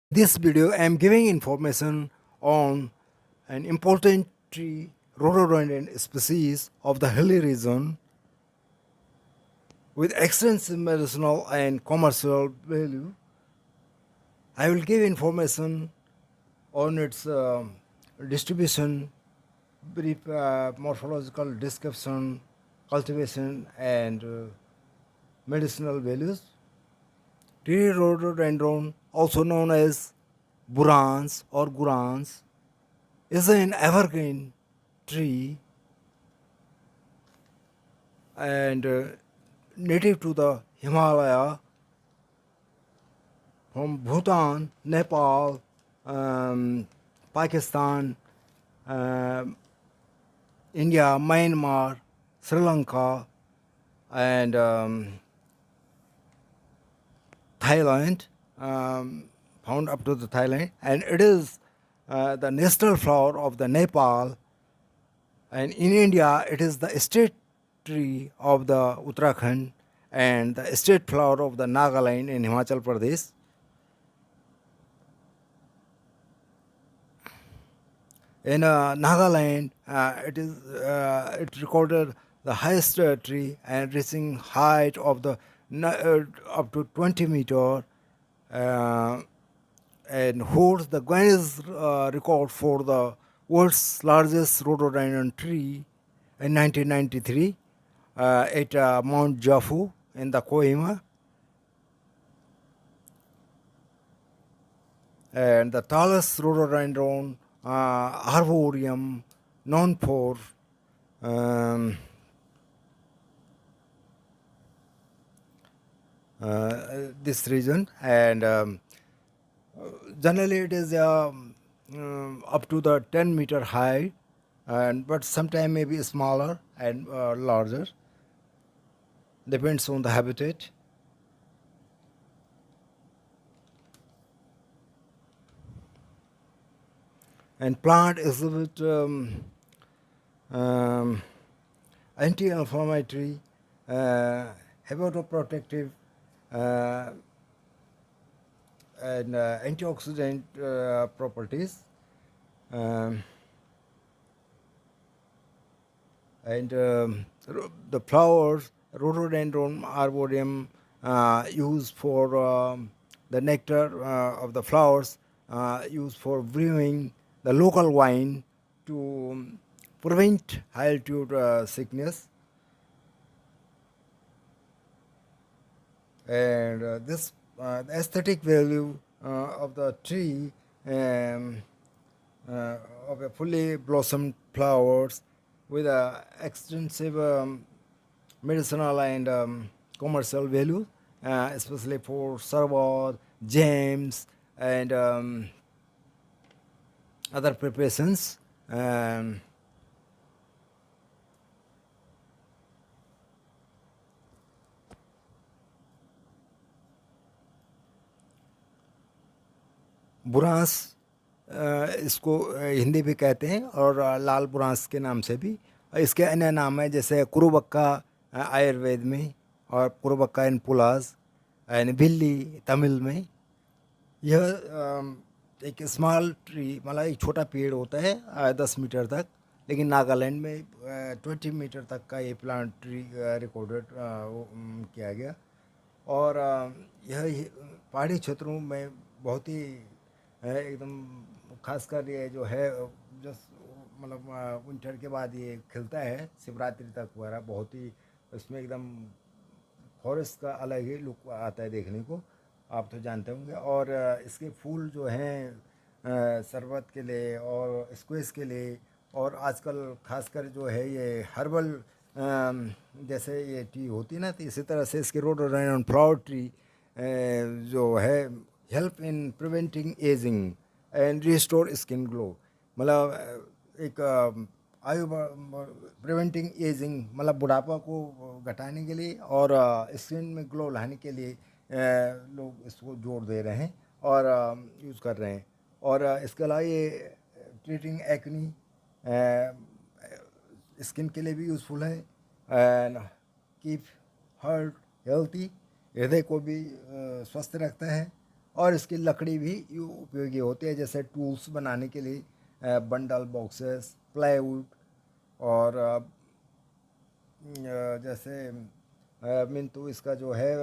This video I am giving information on an important tree rhododendron species of the hilly region with extensive medicinal and commercial value. I will give information on its distribution, brief morphological description, cultivation, and medicinal values. Tree rhododendron, also known as burans or gurans, is an evergreen tree and native to the Himalaya from Bhutan, Nepal, Pakistan, um, India, Myanmar, Sri Lanka, and Thailand, found up to the Thailand, and it is the national flower of the Nepal. And in India, it is the state tree of the Uttarakhand and the state flower of the Nagaland in Himachal Pradesh. In Nagaland, it recorded the highest tree and reaching height of the up to 20 meter, uh, and holds the Guinness record for the world's largest rhododendron tree in 1993 at Mount Jafu in the Kohima. And the tallest rhododendron arboreum known for um, this region, and generally it is up to the 10-meter high, and but sometime may be smaller and larger, depends on the habitat. And plant exhibit um, anti-inflammatory, hepatoprotective, uh, and antioxidant properties. Um, and the flowers, rhododendron arboreum, used for the nectar of the flowers, used for brewing the local wine to prevent high altitude sickness. And this aesthetic value of the tree, um, of a fully blossomed flowers with extensive medicinal and commercial value, especially for sarbat, jams, and other preparations. बुरांस इसको हिंदी भी कहते हैं, और लाल बुरांस के नाम से भी। इसके अन्य नाम है जैसे कुरुबक्का आयुर्वेद में, और कुरुबक्का इन पुलास एंड भिल्ली तमिल में। यह एक स्मॉल ट्री, मतलब एक छोटा पेड़ होता है 10 मीटर तक, लेकिन नागालैंड में 20 मीटर तक का ये प्लांट ट्री रिकॉर्डेड किया गया। और यह पहाड़ी क्षेत्रों में बहुत ही एकदम खासकर ये जो है, जस्ट मतलब विंटर के बाद ये खिलता है शिवरात्रि तक वगैरह, बहुत ही इसमें एकदम फॉरेस्ट का अलग ही लुक आता है देखने को, आप तो जानते होंगे। और इसके फूल जो हैं शरबत के लिए और स्क्वेश के लिए, और आजकल खासकर जो है ये हर्बल जैसे ये टी होती ना, तो इसी तरह से इसके रोडोडेंड्रन फ्लावर ट्री जो है help in preventing ageing and restore skin glow. मतलब एक आयु प्रिवेंटिंग एजिंग, मतलब बुढ़ापा को घटाने के लिए और स्किन में ग्लो लाने के लिए लोग इसको जोर दे रहे हैं और यूज़ कर रहे हैं। और इसके अलावा ये ट्रीटिंग एक्नी स्किन के लिए भी यूज़फुल है, एंड कीप हार्ट हेल्थी, हृदय को भी स्वस्थ रखता है, और इसकी लकड़ी भी उपयोगी होती है, जैसे टूल्स बनाने के लिए, बंडल बॉक्सेस, प्लाईवुड, और जैसे मिंटू इसका जो है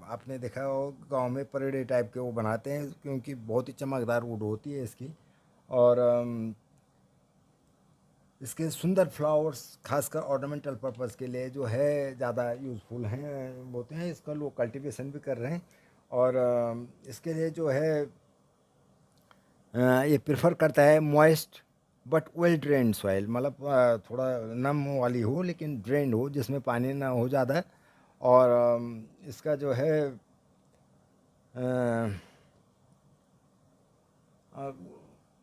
आपने देखा हो गांव में परेडे टाइप के वो बनाते हैं, क्योंकि बहुत ही चमकदार वुड होती है इसकी। और इसके सुंदर फ्लावर्स खासकर ऑर्नामेंटल पर्पस के लिए जो है ज़्यादा यूज़फुल हैं होते हैं। इसका लोग कल्टीवेशन भी कर रहे हैं, और इसके लिए जो है ये प्रेफर करता है moist but well drained soil, मतलब थोड़ा नम वाली हो लेकिन ड्रेन्ड हो, जिसमें पानी ना हो ज़्यादा। और इसका जो है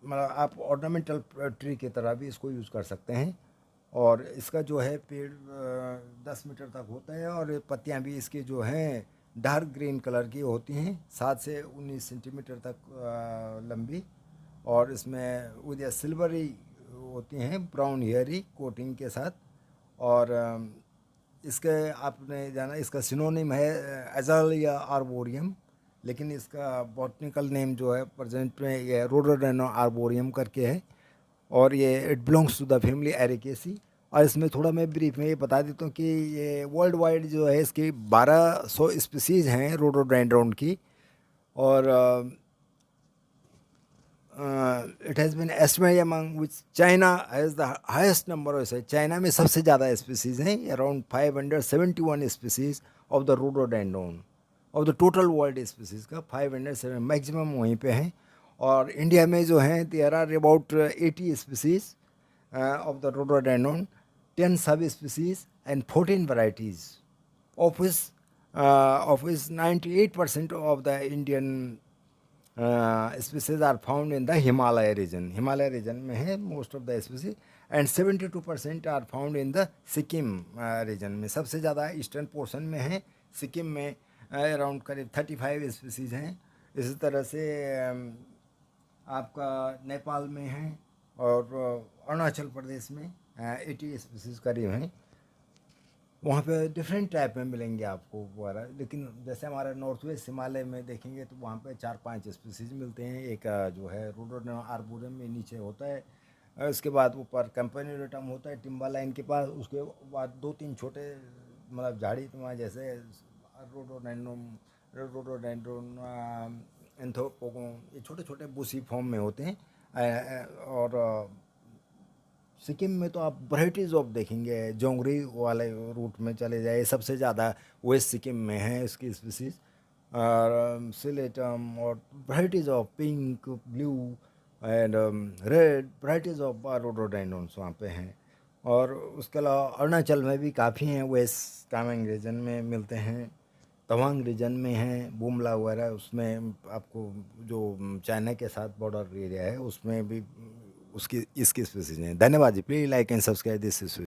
मतलब आप ऑर्नामेंटल ट्री की तरह भी इसको यूज़ कर सकते हैं। और इसका जो है पेड़ 10 मीटर तक होता है, और पत्तियां भी इसकी जो हैं डार्क ग्रीन कलर की होती हैं, 7 से 19 सेंटीमीटर तक लंबी, और इसमें विद सिल्वरी होती हैं, ब्राउन हेयरी कोटिंग के साथ। और इसके आपने जाना इसका सिनोनिम है एजालिया आर्बोरियम, लेकिन इसका बॉटनिकल नेम जो है प्रेजेंट में ये रोडोडेंड्रॉन आर्बोरियम करके है, और ये it belongs to the family Ericaceae. और इसमें थोड़ा मैं ब्रीफ में ये बता देता हूँ कि ये वर्ल्ड वाइड जो है इसकी 1200 स्पीसीज़ हैं रोडोडेंड्रॉन की। और it has been estimated among which China has the highest number of, China में सबसे ज़्यादा स्पीसीज़ हैं, around 571 species of the rhododendron, of the total world species का 507 मैक्सिमम वहीं पे हैं। और इंडिया में जो हैं there are about 80 species of the rhododendron, 10 subspecies and 14 varieties, of which 98% of the Indian species are found in the Himalaya region. Himalaya region में है most of the species, and 72% are found in the Sikkim region में, सबसे ज़्यादा eastern portion में है। सिक्किम में around करीब 35 species हैं। इसी तरह से आपका नेपाल में है, और अरुणाचल प्रदेश में 80 स्पीसीज़ करीब हैं। वहाँ पे डिफरेंट टाइप में मिलेंगे आपको वगैरह, लेकिन जैसे हमारे नॉर्थ वेस्ट हिमालय में देखेंगे तो वहाँ पे 4-5 स्पीसीज़ मिलते हैं। एक जो है रोडोडेंड्रॉन आर्बोरियम में नीचे होता है, उसके बाद ऊपर कैम्पेन्यूलेटम होता है टिम्बा लाइन के पास, उसके बाद 2-3 छोटे मतलब झाड़ी तुम्हारा जैसे रोडोडेंड्रॉन एंथोपोगोन, ये छोटे छोटे बुशी फॉर्म में होते हैं। और सिक्किम में तो आप वैराइटीज़ ऑफ देखेंगे, जोंगरी वाले रूट में चले जाए, सबसे ज़्यादा वेस्ट सिक्किम में है इसकी स्पीसीज़, और सिलेटम, और varieties of pink, blue and red varieties of rhododendrons वहाँ पे हैं। और उसके अलावा अरुणाचल में भी काफ़ी हैं, वेस्ट कामेंग रीजन में मिलते हैं, तवांग रीजन में है, बुमला वगैरह, उसमें आपको जो चाइना के साथ बॉर्डर एरिया है उसमें भी उसकी इसकी स्पीसीज हैं। धन्यवाद जी, please like and subscribe this.